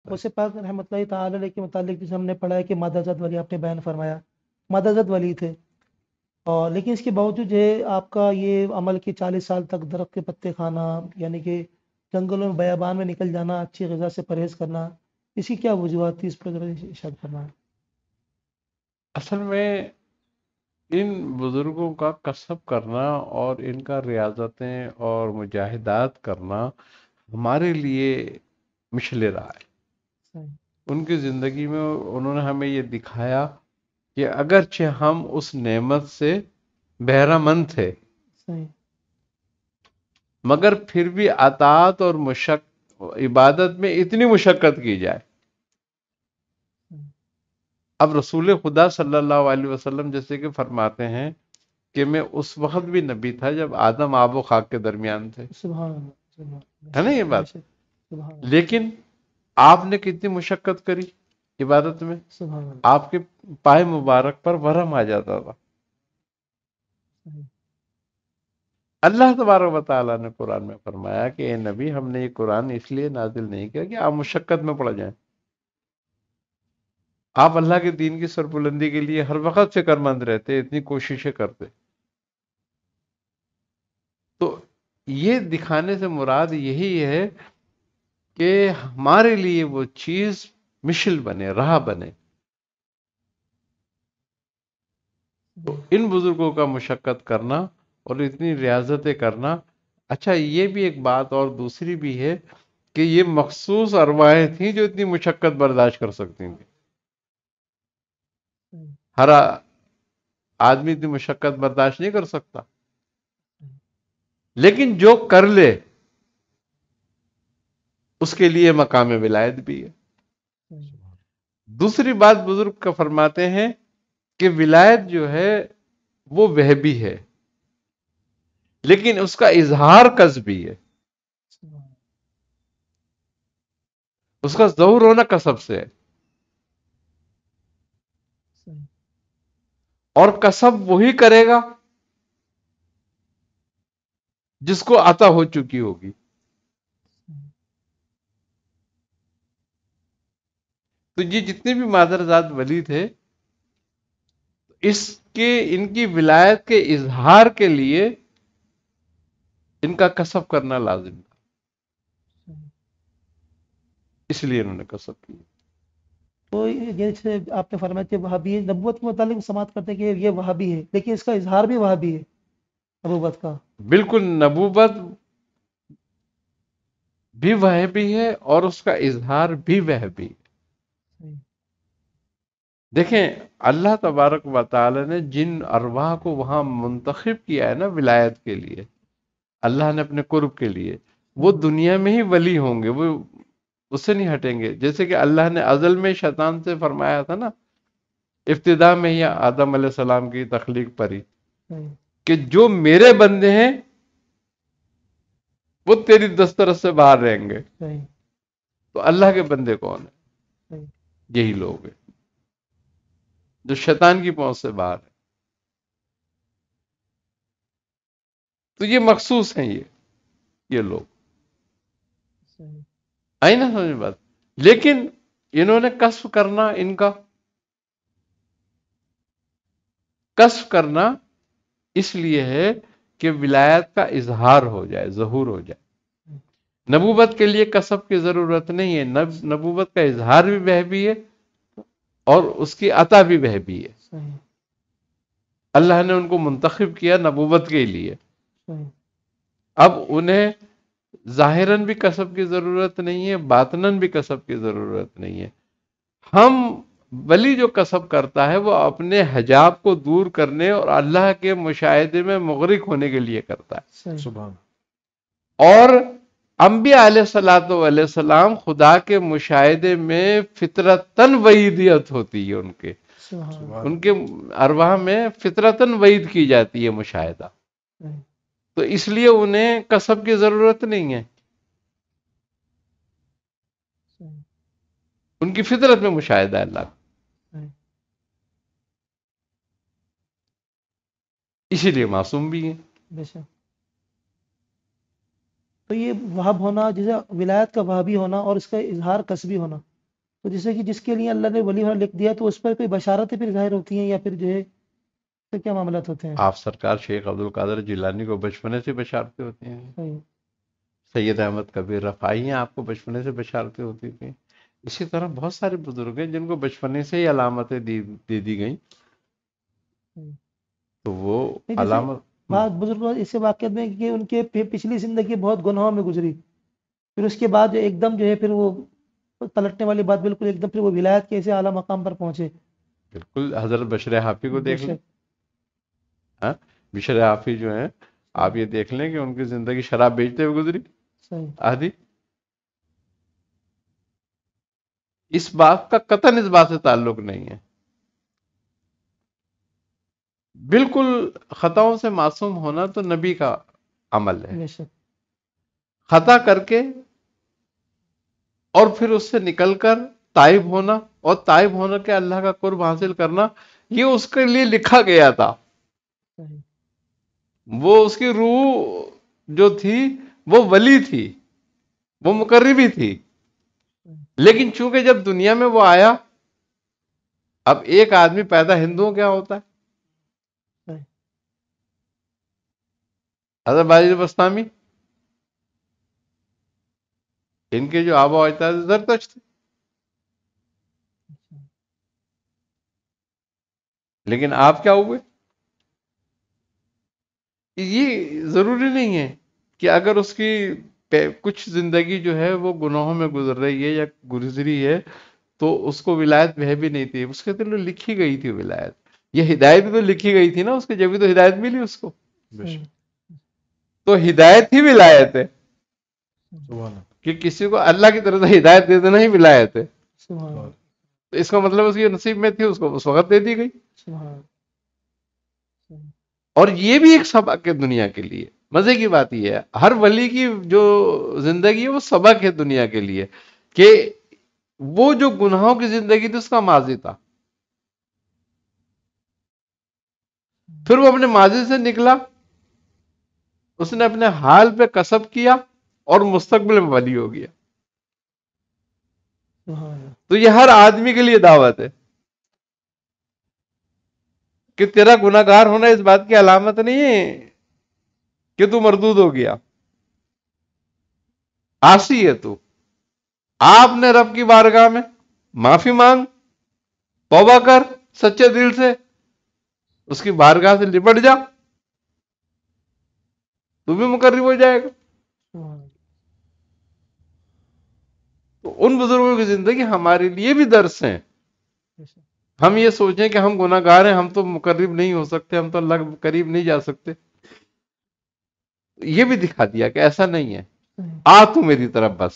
غوث پاک رحمۃ اللہ تعالی علیہ کے متعلق جسے ہم نے پڑھا ہے کہ مادرزاد ولی آپ نے بیان فرمایا، مادرزاد ولی تھے، اور لیکن اس کے باوجود جو ہے آپ کا یہ عمل کہ 40 سال تک درخت کے پتے کھانا، یعنی کہ جنگلوں میں بیابان میں نکل جانا، اچھی غذا سے پرہیز کرنا، اس کی کیا وجوہات تھی؟ اس پر ذرا ارشاد فرمائیں۔ اصل میں ان بزرگوں کا کسب کرنا اور ان کا ریاضتیں اور مجاہدات کرنا ہمارے لیے مشل راہ ہے۔ صحیح ان کی زندگی میں انہوں نے ہمیں یہ دکھایا کہ اگرچہ ہم اس نعمت سے بہرہ مند تھے، صحیح مگر پھر بھی اطاعت اور عبادت میں اتنی مشقت کی جائے۔ صحیح اب رسول خدا صلی اللہ علیہ وسلم جیسے کہ فرماتے ہیں کہ میں اس وقت بھی نبی تھا جب آدم آب و خاک کے درمیان تھے، سبحان اللہ، سبحان اللہ، بے ہے نا یہ شک بے بات؟ شک، سبحان اللہ، لیکن آپ نے کتنی مشقت کری عبادت میں، سبحان اللہ، آپ کے پائے مبارک پر ورم آ جاتا تھا۔ صحیح اللہ تبارک و تعالیٰ نے قرآن میں فرمایا کہ اے نبی، ہم نے یہ قرآن اس لیے نازل نہیں کیا کہ آپ مشقت میں پڑ جائیں، آپ اللہ کے دین کی سربلندی کے لیے ہر وقت فکر مند رہتے، اتنی کوششیں کرتے۔ تو یہ دکھانے سے مراد یہی ہے کہ ہمارے لیے وہ چیز مشل بنے، راہ بنے۔ تو صحیح ان بزرگوں کا مشقت کرنا اور اتنی ریاضتیں کرنا، اچھا یہ بھی ایک بات اور دوسری بھی ہے کہ یہ مخصوص ارواحیں تھیں جو اتنی مشقت برداشت کر سکتی تھیں۔ صحیح ہر آدمی اتنی مشقت برداشت نہیں کر سکتا، لیکن جو کر لے اس کے لیے مقام ولایت بھی ہے۔ صحیح دوسری بات بزرگ کا فرماتے ہیں کہ ولایت جو ہے وہ وہبی ہے، لیکن اس کا اظہار کسبی ہے، صحیح اس کا ظہور ہونا کسب سے ہے۔ صحیح اور کسب وہی کرے گا جس کو عطا ہو چکی ہوگی۔ تو یہ جتنے بھی مادرزاد ولی تھے، ان کی ولایت کے اظہار کے لیے ان کا کسب کرنا لازم تھا، صحیح۔ اس لیے انہوں نے کسب کیا۔ تو جیسے آپ نے فرمایا کہ وہابی ہے، نبوت کے متعلق سماعت کرتے ہیں کہ یہ وہابی ہے، لیکن اس کا اظہار بھی وہابی ہے نبوت کا۔ بالکل، نبوت بھی وہبی ہے اور اس کا اظہار بھی وہبی ہے۔ صحیح دیکھیں، اللہ تبارک و تعالی نے جن ارواح کو وہاں منتخب کیا ہے نا ولایت کے لیے، اللہ نے اپنے قرب کے لیے، وہ دنیا میں ہی ولی ہوں گے، وہ اس سے نہیں ہٹیں گے۔ جیسے کہ اللہ نے ازل میں شیطان سے فرمایا تھا نا، ابتدا میں ہی آدم علیہ السلام کی تخلیق پر ہی، صحیح کہ جو میرے بندے ہیں وہ تیری دسترس سے باہر رہیں گے۔ صحیح تو اللہ کے بندے کون ہیں؟ صحیح یہی لوگ ہیں جو شیطان کی پہنچ سے باہر ہیں۔ تو یہ مخصوص ہیں، یہ لوگ صحیح آئی نا سمجھ بات؟ لیکن انہوں نے کسب کرنا، ان کا کسب کرنا اس لیے ہے کہ ولایت کا اظہار ہو جائے، ظہور ہو جائے۔ نبوت کے لیے کسب کی ضرورت نہیں ہے، نبوت کا اظہار بھی وہبی ہے اور اس کی عطا بھی وہبی ہے۔ صحیح اللہ نے ان کو منتخب کیا نبوت کے لیے، صحیح اب انہیں ظاہراً بھی کسب کی ضرورت نہیں ہے، باطناً بھی کسب کی ضرورت نہیں ہے۔ ہم ولی جو کسب کرتا ہے وہ اپنے حجاب کو دور کرنے اور اللہ کے مشاہدے میں مغرق ہونے کے لیے کرتا ہے۔ صحیح سبحان اور انبیاء علیہ الصلوۃ والسلام خدا کے مشاہدے میں فطرتاً وحیدیت ہوتی ہے، سبحان اللہ۔ سبحان ان کے ارواح میں فطرتاً وحید کی جاتی ہے مشاہدہ، صحیح تو اس لیے انہیں کسب کی ضرورت نہیں ہے، صحیح ان کی فطرت میں مشاہدہ ہے اللہ کا، صحیح اسی لیے معصوم بھی ہیں۔ بے شک۔ تو یہ وہاب ہونا، جیسے ولایت کا وہابی ہونا اور اس کا اظہار کسبی ہونا، تو جیسے کہ جس کے لیے اللہ نے ولی ہونا لکھ دیا تو اس پر کوئی بشارتیں پھر ظاہر ہوتی ہیں یا پھر جو ہے تو کیا معاملات ہوتے ہیں؟ آپ سرکار شیخ عبد القادر جیلانی کو بچپنے سے بشارتیں ہوتی ہیں، صحیح سید احمد کبیر رفاعی ہیں، آپ کو بچپنے سے بشارتیں ہوتی تھیں. اسی طرح بہت سارے بزرگ ہیں جن کو بچپنے سے ہی علامتیں دی گئیں، صحیح. تو وہ نہیں جیسے علامت. بعض بزرگ اسے واقعات میں کہ ان کے پچھلی زندگی بہت گناہوں میں گزری، پھر اس کے بعد جو ایک دم جو ہے پھر وہ پلٹنے والی بات بالکل ایک دم پھر وہ ولایت کے ایسے اعلیٰ مقام پر پہنچے. بالکل حضرت بشر حافی کو بے دیکھ لیں. شک. ہاں، بشر حافی جو ہیں، صحیح آپ یہ دیکھ لیں کہ ان کی زندگی شراب بیچتے ہوئے گزری صحیح آدھی. اس بات کا قطعاً اس بات سے تعلق نہیں ہے. بالکل خطاؤں سے معصوم ہونا تو نبی کا عمل ہے. بے شک. خطا کر کے اور پھر اس سے نکل کر تائب ہونا اور تائب ہونے کے اللہ کا قرب حاصل کرنا، یہ اس کے لیے لکھا گیا تھا. صحیح وہ اس کی روح جو تھی وہ ولی تھی، وہ مقربی تھی. صحیح لیکن چونکہ جب دنیا میں وہ آیا، اب ایک آدمی پیدا ہندوؤں کیا ہوتا ہے، صحیح. حضرت باجر بستامی، ان کے جو آبا و اجداد زرتشت تھے. لیکن آپ کیا ہوئے؟ یہ ضروری نہیں ہے کہ اگر اس کی کچھ زندگی جو ہے وہ گناہوں میں گزر رہی ہے یا گزری ہے تو اس کو ولایت ہے بھی نہیں تھی. اس کے دل میں لکھی گئی تھی ولایت. یہ ہدایت بھی تو لکھی گئی تھی نا اس کے، جبھی تو ہدایت ملی اس کو. صحیح. تو ہدایت ہی ولایت ہے سبحان کہ کسی کو اللہ کی طرف سے ہدایت دے دینا ہی ولایت ہے. سبحان تو اس کا مطلب اس کی نصیب میں تھی، اس کو اس وقت دے دی گئی. سبحان. صحیح اور یہ بھی ایک سبق ہے دنیا کے لیے. مزے کی بات یہ ہے، ہر ولی کی جو زندگی ہے وہ سبق ہے دنیا کے لیے، کہ وہ جو گناہوں کی زندگی تھی اس کا ماضی تھا، پھر وہ اپنے ماضی سے نکلا، اس نے اپنے حال پہ کسب کیا اور مستقبل میں ولی ہو گیا. سبحان. تو یہ ہر آدمی کے لیے دعوت ہے کہ تیرا گناہ گار ہونا اس بات کی علامت نہیں ہے کہ تو مردود ہو گیا. عاصی ہے تو، آپ نے رب کی بارگاہ میں معافی مانگ، توبہ کر سچے دل سے، اس کی بارگاہ سے لپٹ جا، تو بھی مقرب ہو جائے گا. سبحان. تو ان بزرگوں کی زندگی ہمارے لیے بھی درس ہیں. بے شک. ہم یہ سوچیں کہ ہم گناہ گار ہیں، ہم تو مقرب نہیں ہو سکتے، ہم تو اللہ کے قریب نہیں جا سکتے. یہ بھی دکھا دیا کہ ایسا نہیں ہے، صحیح آ تو میری طرف بس.